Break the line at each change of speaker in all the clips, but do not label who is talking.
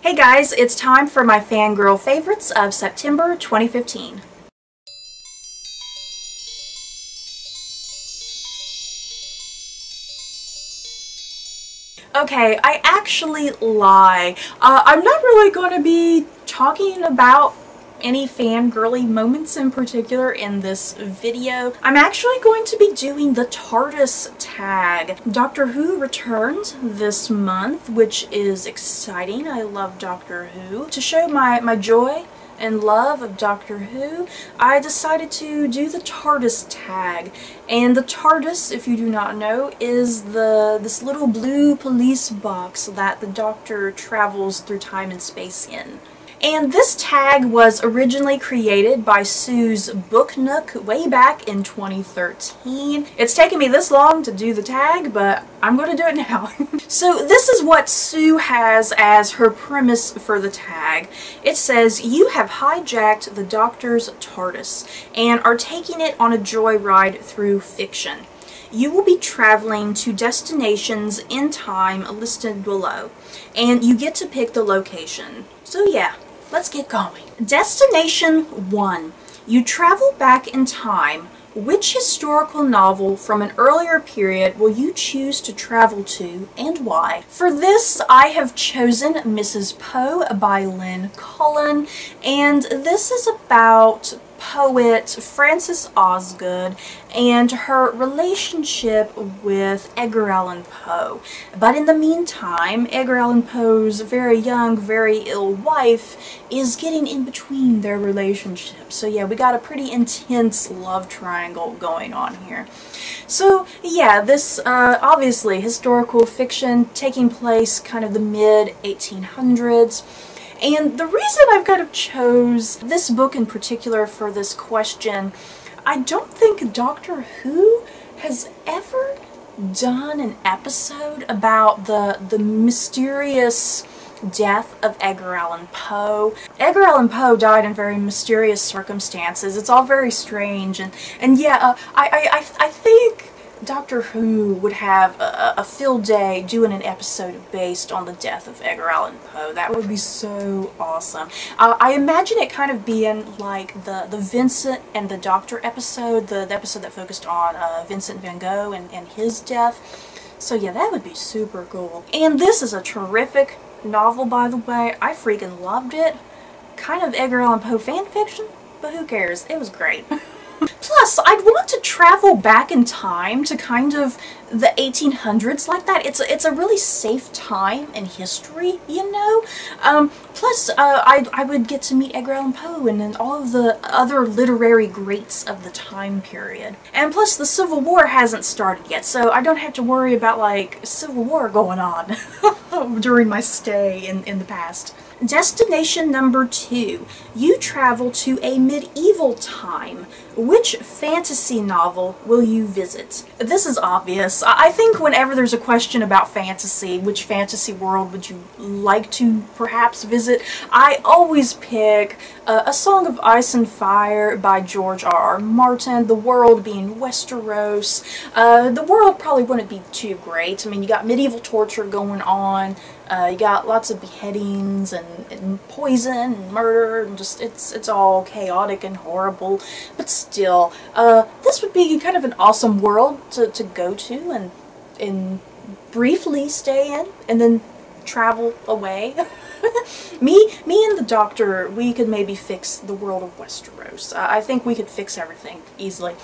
Hey guys, it's time for my fangirl favorites of September 2015. Okay, I actually lie. I'm not really going to be talking about any fangirly moments in particular in this video. I'm actually going to be doing the TARDIS tag. Doctor Who returns this month, which is exciting. I love Doctor Who. To show my joy and love of Doctor Who, I decided to do the TARDIS tag. And the TARDIS, if you do not know, is this little blue police box that the Doctor travels through time and space in. And this tag was originally created by Sue's Book Nook way back in 2013. It's taken me this long to do the tag, but I'm going to do it now. So this is what Sue has as her premise for the tag. It says, you have hijacked the Doctor's TARDIS and are taking it on a joyride through fiction. You will be traveling to destinations in time listed below, and you get to pick the location. So yeah. Let's get going. Destination 1. You travel back in time. Which historical novel from an earlier period will you choose to travel to and why? For this, I have chosen Mrs. Poe by Lynn Cullen, and this is about poet Frances Osgood and her relationship with Edgar Allan Poe. But in the meantime, Edgar Allan Poe's very young, very ill wife is getting in between their relationship. So yeah, we got a pretty intense love triangle going on here. So yeah, this obviously historical fiction taking place kind of the mid-1800s. And the reason I've kind of chose this book in particular for this question, I don't think Doctor Who has ever done an episode about the mysterious death of Edgar Allan Poe. Edgar Allan Poe died in very mysterious circumstances. It's all very strange, and yeah, I think Doctor Who would have a field day doing an episode based on the death of Edgar Allan Poe. That would be so awesome. I imagine it kind of being like the Vincent and the Doctor episode, the episode that focused on Vincent van Gogh and his death. So yeah, that would be super cool. And this is a terrific novel, by the way. I freaking loved it. Kind of Edgar Allan Poe fan fiction, but who cares? It was great. Plus, I'd want to travel back in time to kind of the 1800s like that. It's a really safe time in history, you know? Plus, I would get to meet Edgar Allan Poe and then all of the other literary greats of the time period. And plus, the Civil War hasn't started yet, so I don't have to worry about, like, Civil War going on during my stay in the past. Destination number 2. You travel to a medieval time. Which fantasy novel will you visit? This is obvious. I think whenever there's a question about fantasy, which fantasy world would you like to perhaps visit, I always pick A Song of Ice and Fire by George R.R. Martin, the world being Westeros. The world probably wouldn't be too great. I mean, you got medieval torture going on, you got lots of beheadings and poison and murder, and just it's all chaotic and horrible. But still, this would be kind of an awesome world to go to and briefly stay in, and then travel away. Me and the Doctor, we could maybe fix the world of Westeros. I think we could fix everything easily.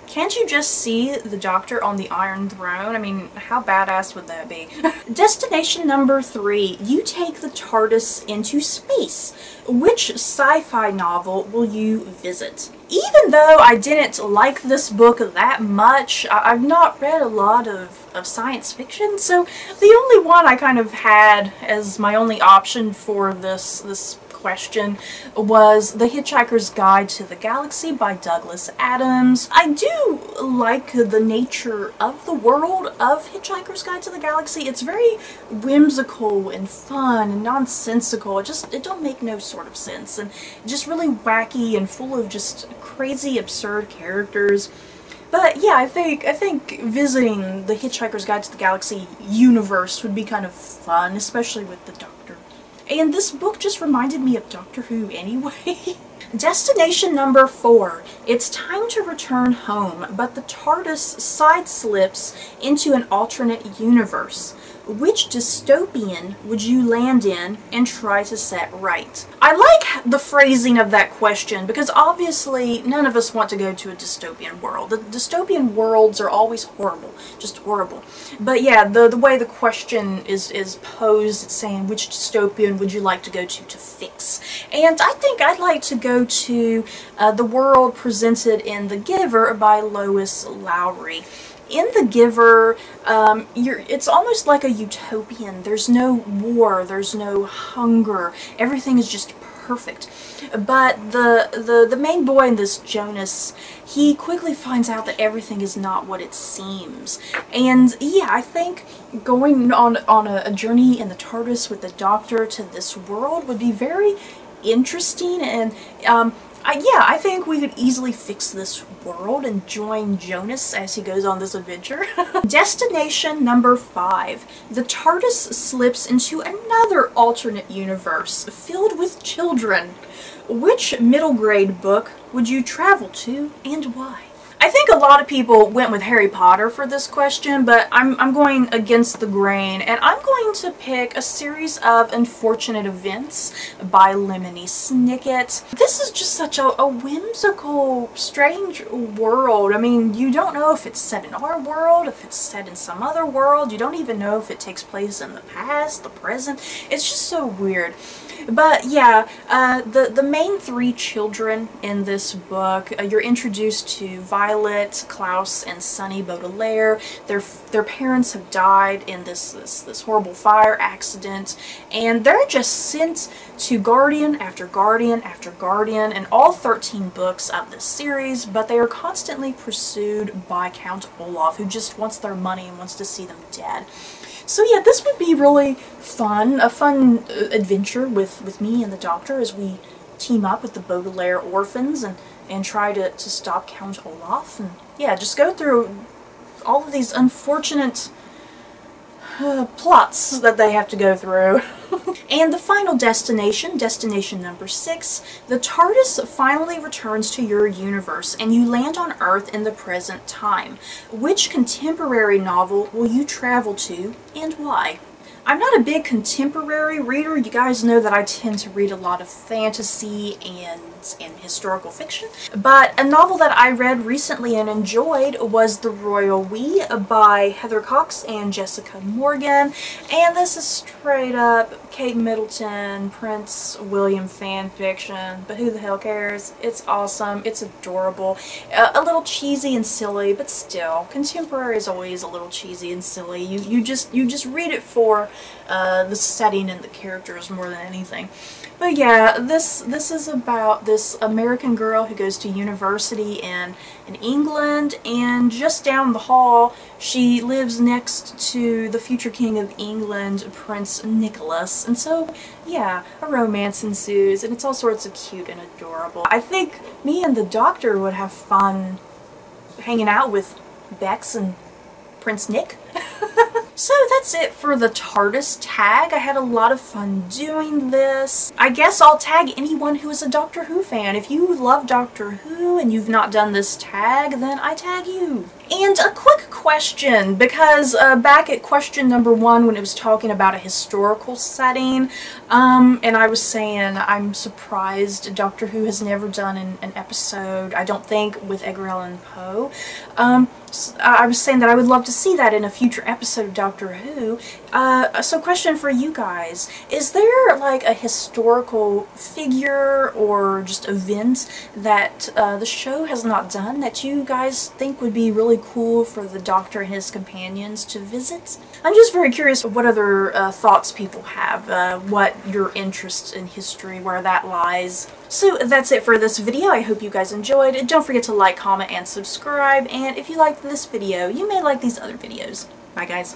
Can't you just see the Doctor on the Iron Throne? I mean, how badass would that be? Destination number 3. You take the TARDIS into space. Which sci-fi novel will you visit? Even though I didn't like this book that much, I've not read a lot of science fiction, so the only one I kind of had as my only option for this question was The Hitchhiker's Guide to the Galaxy by Douglas Adams. I do like the nature of the world of Hitchhiker's Guide to the Galaxy. It's very whimsical and fun and nonsensical. It don't make no sort of sense, and just really wacky and full of just crazy, absurd characters. But yeah, I think visiting the Hitchhiker's Guide to the Galaxy universe would be kind of fun, especially with the Doctor. and this book just reminded me of Doctor Who anyway. Destination number 4. It's time to return home, but the TARDIS side slips into an alternate universe. Which dystopian would you land in and try to set right? I like the phrasing of that question because obviously none of us want to go to a dystopian world. The dystopian worlds are always horrible, just horrible. But yeah, the way the question is posed, it's saying which dystopian would you like to go to fix? And I think I'd like to go to the world presented in The Giver by Lois Lowry. In The Giver, it's almost like a utopian. There's no war, there's no hunger, everything is just perfect. But the main boy in this, Jonas, he quickly finds out that everything is not what it seems. And yeah, I think going on a journey in the TARDIS with the Doctor to this world would be very interesting, and yeah, I think we could easily fix this world and join Jonas as he goes on this adventure. Destination number 5. The TARDIS slips into another alternate universe filled with children. Which middle grade book would you travel to and why? I think a lot of people went with Harry Potter for this question, but I'm going against the grain, and I'm going to pick A Series of Unfortunate Events by Lemony Snicket. This is just such a whimsical, strange world. I mean, you don't know if it's set in our world, if it's set in some other world. You don't even know if it takes place in the past, the present. It's just so weird. But yeah, the main 3 children in this book, you're introduced to Violet, Klaus, and Sunny Baudelaire. Their parents have died in this horrible fire accident, and they're just sent to guardian after guardian after guardian in all 13 books of this series, but they are constantly pursued by Count Olaf, who just wants their money and wants to see them dead. So yeah, this would be really fun, a fun adventure with me and the Doctor as we team up with the Baudelaire orphans and try to stop Count Olaf, and yeah, just go through all of these unfortunate plots that they have to go through. And the final destination, destination number 6, the TARDIS finally returns to your universe and you land on Earth in the present time. Which contemporary novel will you travel to and why? I'm not a big contemporary reader. You guys know that I tend to read a lot of fantasy and historical fiction. But a novel that I read recently and enjoyed was The Royal We by Heather Cox and Jessica Morgan. And this is straight up Kate Middleton, Prince William fan fiction. But who the hell cares? It's awesome. It's adorable. A little cheesy and silly, but still, contemporary is always a little cheesy and silly. You just read it for the setting and the characters more than anything. But yeah, this is about this American girl who goes to university in England, and just down the hall she lives next to the future king of England, Prince Nicholas. And so yeah, a romance ensues and it's all sorts of cute and adorable. I think me and the Doctor would have fun hanging out with Bex and Prince Nick. So that's it for the TARDIS tag. I had a lot of fun doing this. I guess I'll tag anyone who is a Doctor Who fan. If you love Doctor Who and you've not done this tag, then I tag you. And a quick question, because back at question number 1 when it was talking about a historical setting, and I was saying I'm surprised Doctor Who has never done an episode, I don't think, with Edgar Allan Poe. I was saying that I would love to see that in a future episode of Doctor Who. So question for you guys, is there like a historical figure or just event that the show has not done that you guys think would be really cool for the Doctor and his companions to visit? I'm just very curious what other thoughts people have, what your interest in history, where that lies. So that's it for this video. I hope you guys enjoyed. Don't forget to like, comment, and subscribe. And if you liked this video, you may like these other videos. Bye guys.